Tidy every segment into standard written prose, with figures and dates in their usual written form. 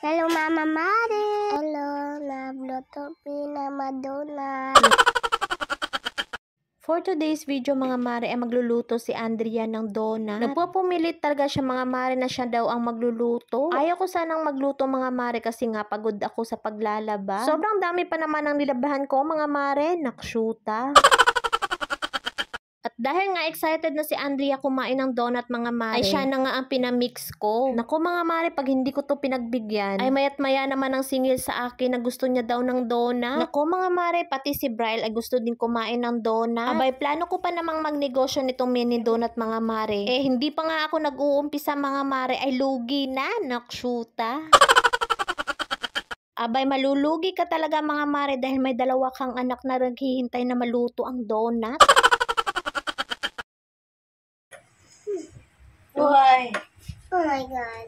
Hello, Mama Mare. Hello, nagluto na Madonna. For today's video mga mare ay magluluto si Andrea ng donut. Nagpupumilit talaga siya mga mare na siya daw ang magluluto. Ayaw ko sanang magluto mga mare kasi nga pagod ako sa paglalaba. Sobrang dami pa naman ang nilabahan ko mga mare. Nakshuta. At dahil nga excited na si Andrea kumain ng donut mga mare, ay siya na nga ang pinamix ko. Naku mga mare, pag hindi ko to pinagbigyan, ay mayat maya naman ang singil sa akin na gusto niya daw ng donut. Naku mga mare, pati si Bryle ay gusto din kumain ng donut. Abay, plano ko pa namang magnegosyo nitong mini donut mga mare. Eh, hindi pa nga ako nag-uumpisa mga mare, ay lugi na, nakshuta. Abay, malulugi ka talaga mga mare dahil may dalawa kang anak na naghihintay na maluto ang donut. Why? Oh my God.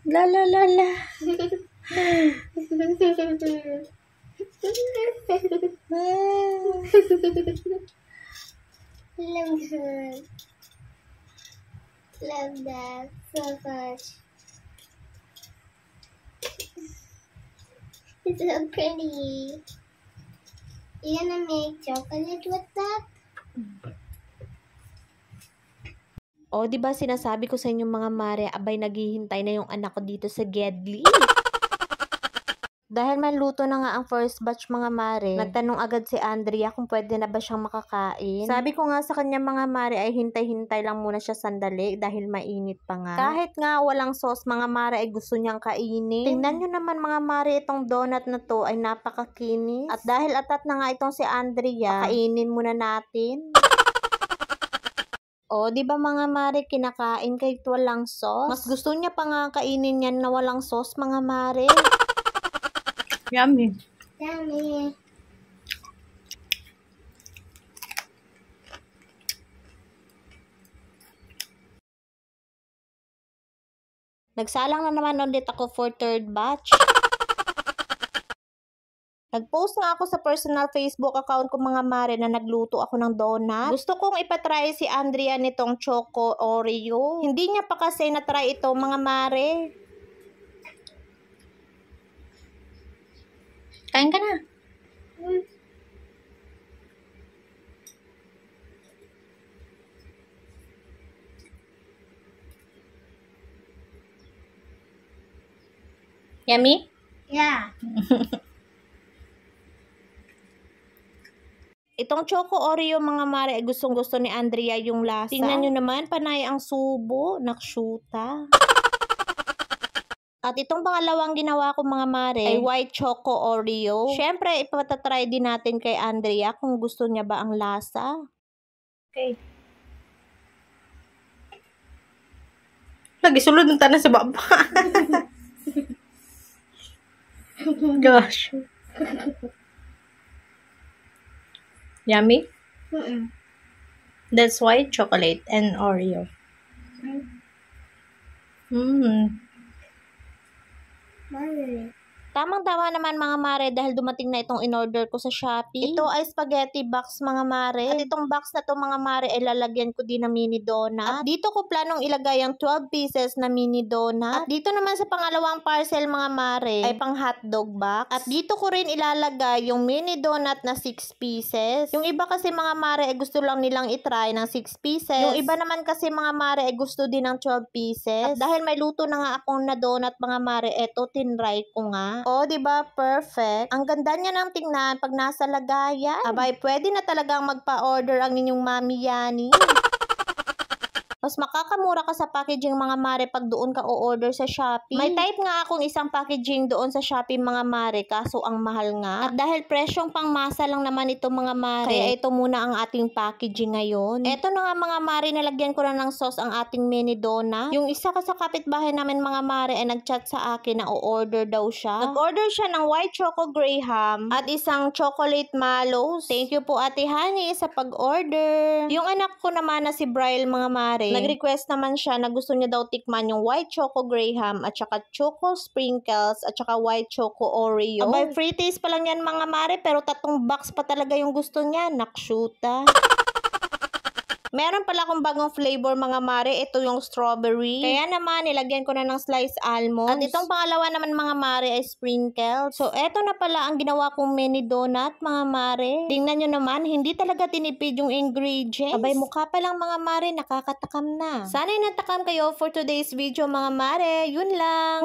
La la la la. Love her. Love that so much. It's so pretty. You gonna make chocolate with that? O, di ba sinasabi ko sa inyo mga mare, abay naghihintay na yung anak ko dito sa Gedli. Dahil manluto na nga ang first batch mga mare, nagtanong agad si Andrea kung pwede na ba siyang makakain. Sabi ko nga sa kanya mga mare ay hintay-hintay lang muna siya sandali dahil mainit pa nga. Kahit nga walang sauce mga mare ay gusto niyang kainin. Tingnan nyo naman mga mare, itong donut na to ay napakakinis. At dahil atat na nga itong si Andrea, kainin muna natin. O, di ba mga mare, kinakain kahit walang sauce? Mas gusto niya pa nga kainin yan na walang sauce, mga mare. Yummy. Yummy. Nagsalang na naman ulit ako for third batch. Nag-post nga ako sa personal Facebook account ko mga mare na nagluto ako ng donut. Gusto kong ipatry si Andrea nitong Choco Oreo. Hindi niya pa kasi na-try ito mga mare. Kain ka na. Yummy? Yeah. Itong Choco Oreo mga mare ay gustong-gusto ni Andrea yung lasa. Tingnan nyo naman, panay ang subo, nakshuta. At itong pangalawang ginawa ko mga mare ay white Choco Oreo. Siyempre, ipatatry din natin kay Andrea kung gusto niya ba ang lasa. Okay. Lagi sulod ng tanan sa baba. Gosh. Yummy? That's white chocolate and Oreo. Mommy. Tamang-tama naman mga mare dahil dumating na itong in-order ko sa Shopee. Ito ay spaghetti box mga mare. At itong box na to mga mare ay lalagyan ko din ng mini donut. At dito ko planong ilagay ang 12 pieces na mini donut. At dito naman sa pangalawang parcel mga mare ay pang hotdog box. At dito ko rin ilalagay yung mini donut na 6 pieces. Yung iba kasi mga mare ay gusto lang nilang itry ng 6 pieces. Yung iba naman kasi mga mare ay gusto din ng 12 pieces. At dahil may luto na nga akong na donut mga mare, eto tinry ko nga. O, diba? Perfect. Ang ganda niya ng tingnan pag nasa lagayan. Abay, pwede na talagang magpa-order ang inyong Mami Yani. Mas makakamura ka sa packaging mga mare pag doon ka o-order sa Shopee. May type nga akong isang packaging doon sa Shopee mga mare, kaso ang mahal nga. At dahil presyong pangmasa lang naman ito mga mare, kaya ito muna ang ating packaging ngayon. Ito na nga mga mare, nalagyan ko na ng sauce ang ating mini donut. Yung isa ka sa kapitbahay namin mga mare ay nag-chat sa akin na o-order daw siya. Nag-order siya ng white choco graham at isang chocolate mallows. Thank you po Ate Honey sa pag-order. Yung anak ko naman na si Bryle mga mare, nag-request naman siya na gusto niya daw tikman yung white choco graham at saka choco sprinkles at saka white choco Oreo. Abay, free taste pa lang yan mga mare pero 3 box pa talaga yung gusto niya. Nakshuta. Meron pala akong bagong flavor mga mare. Ito yung strawberry. Kaya naman, nilagyan ko na ng sliced almonds. At itong pangalawa naman mga mare ay sprinkles. So, eto na pala ang ginawa kong mini donut mga mare. Tingnan nyo naman, hindi talaga tinipid yung ingredients. Abay, mukha pa lang mga mare, nakakatakam na. Sana'y natakam kayo for today's video mga mare. Yun lang.